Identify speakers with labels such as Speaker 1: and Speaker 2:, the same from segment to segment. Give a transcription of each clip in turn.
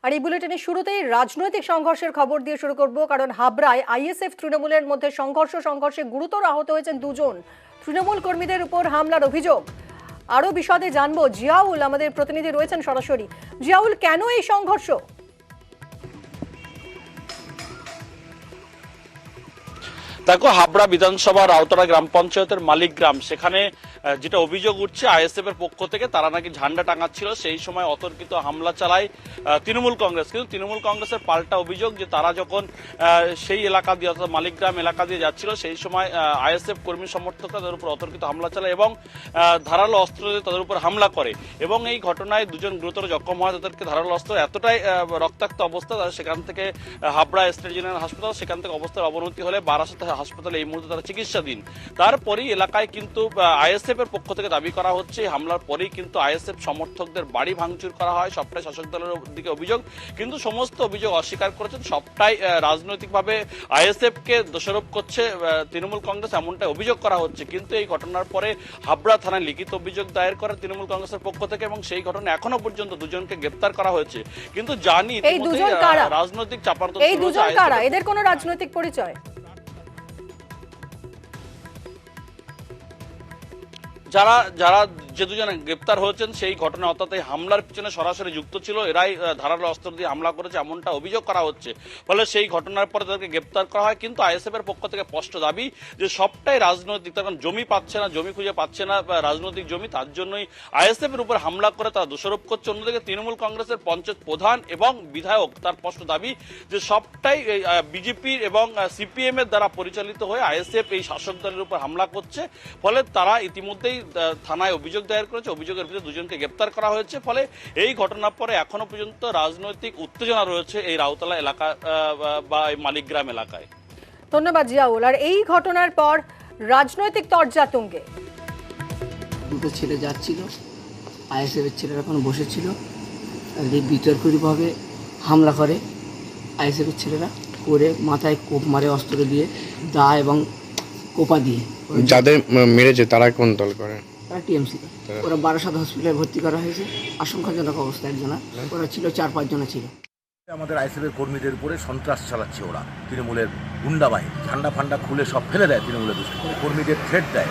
Speaker 1: আর এই বুলেটিনের শুরুতেই রাজনৈতিক সংঘর্ষের খবর দিয়ে শুরু করব, কারণ হাবড়ায় আইএসএফ তৃণমূলের মধ্যে সংঘর্ষে গুরুতর আহত হয়েছেন দুজন তৃণমূল কর্মীদের উপর হামলার অভিযোগ। আরো বিশদে জানবো, জিয়াউল আমাদের প্রতিনিধি রয়েছেন সরাসরি। জিয়াউল, কেন এই সংঘর্ষ?
Speaker 2: দেখো, হাবড়া বিধানসভার আওতারা গ্রাম পঞ্চায়েতের মালিক গ্রাম, সেখানে যেটা অভিযোগ উঠছে আইএসএফ এর পক্ষ থেকে তারা নাকি ঝান্ডা টাঙাচ্ছিল, সেই সময় অতর্কিত হামলা চালায় তৃণমূল কংগ্রেস। কিন্তু তৃণমূল কংগ্রেসের পাল্টা অভিযোগ যে তারা যখন সেই এলাকা দিয়ে অর্থাৎ মালিকগ্রাম এলাকা দিয়ে যাচ্ছিল, সেই সময় আইএসএফ কর্মী সমর্থকরা তাদের উপর অতর্কিত হামলা চালায় এবং ধারালো অস্ত্র দিয়ে তাদের উপর হামলা করে। এবং এই ঘটনায় দুজন গুরুতর জখম হয়, তাদেরকে ধারালো অস্ত্র এতটাই রক্তাক্ত অবস্থা, তারা সেখান থেকে হাবড়া স্টেট জেনারেল হাসপাতাল, সেখান থেকে অবস্থার অবনতি হলে বারাসাত হাসপাতালে এই মুহূর্তে তারা চিকিৎসাধীন। তারপরেই এলাকায় কিন্তু আইএসএফ এর পক্ষ থেকে দাবি করা হচ্ছে হামলার পরেই কিন্তু আইএসএফ সমর্থকদের বাড়ি ভাঙচুর করা হয়, সবটাই শাসক দলের দিকে অভিযোগ। কিন্তু সমস্ত অভিযোগ অস্বীকার করেছেন, সবটাই রাজনৈতিকভাবে আইএসএফ কে দোষারোপ করছে তৃণমূল কংগ্রেস, এমনটাই অভিযোগ করা হচ্ছে। কিন্তু এই ঘটনার পরে হাবড়া থানায় লিখিত অভিযোগ দায়ের করে তৃণমূল কংগ্রেসের পক্ষ থেকে এবং সেই ঘটনা এখনো পর্যন্ত দুজনকে গ্রেপ্তার করা হয়েছে। কিন্তু জানি রাজনৈতিক চাপান্তর,
Speaker 1: এই দুজন কারা, এদের কোনো রাজনৈতিক পরিচয়?
Speaker 2: যারা যারা যে দুজন গ্রেপ্তার হয়েছেন সেই ঘটনা অর্থাৎ এই হামলার পিছনে সরাসরি যুক্ত ছিল, এরাই ধারালো অস্ত্র দিয়ে হামলা করেছে এমনটা অভিযোগ করা হচ্ছে। ফলে সেই ঘটনার পরে তাদেরকে গ্রেপ্তার করা হয়। কিন্তু আইএসএফ এর পক্ষ থেকে স্পষ্ট দাবি যে সবটাই রাজনৈতিক, কারণ জমি পাচ্ছে না, জমি খুঁজে পাচ্ছে না, রাজনৈতিক জমি, তার জন্যই আইএসএফ এর উপর হামলা করে তারা দোষারোপ করছে। অন্যদিকে তৃণমূল কংগ্রেসের পঞ্চায়েত প্রধান এবং বিধায়ক তার স্পষ্ট দাবি যে সবটাই বিজেপির এবং সিপিএম এর দ্বারা পরিচালিত হয়ে আইএসএফ এই শাসক দলের উপর হামলা করছে। ফলে তারা ইতিমধ্যেই থানায় অভিযোগ দায়ের করেছে, অভিযোগের ভিতরে দুজনকে গ্রেপ্তার করা হয়েছে। ফলে এই ঘটনার পরে এখনো পর্যন্ত রাজনৈতিক উত্তেজনা রয়েছে এই রাউতলা এলাকা বা এই মালিকগ্রাম এলাকায়।
Speaker 1: ধন্যবাদ জিয়াউল। আর এই ঘটনার পর রাজনৈতিক তরজা তুঙ্গে।
Speaker 3: দুটো ছেলে যাচ্ছিল, আইএসএফ এর ছেলেরা এখন বসেছিল, বিতর্কিতভাবে হামলা করে আইএসএফ এর ছেলেরা, করে মাথায় কোপ মারে অস্ত্র দিয়ে, দা এবং কোপা দিয়ে।
Speaker 4: যাদের মেরেছে তারা কোন দল করে?
Speaker 3: তারা টিএমসি। ওরা বারাসাত হসপিটালে ভর্তি করা হয়েছে আশঙ্কাজনক অবস্থায়। একজনা, ওরা ছিল 4-5 জনা ছিল।
Speaker 5: আমাদের আইএসএফের কর্মীদের উপরে সন্ত্রাস চালাচ্ছে ওরা, তৃণমূলের গুন্ডা বাহিনী, ঝান্ডা ফান্ডা খুলে সব ফেলে দেয় তৃণমূলের দুষ্কৃতী, কর্মীদের থ্রেট দেয়,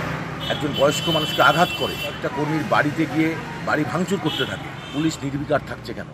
Speaker 5: একজন বয়স্ক মানুষকে আঘাত করে, একটা কর্মীর বাড়িতে গিয়ে বাড়ি ভাঙচুর করতে থাকে। পুলিশ নির্বিকার থাকছে কেন?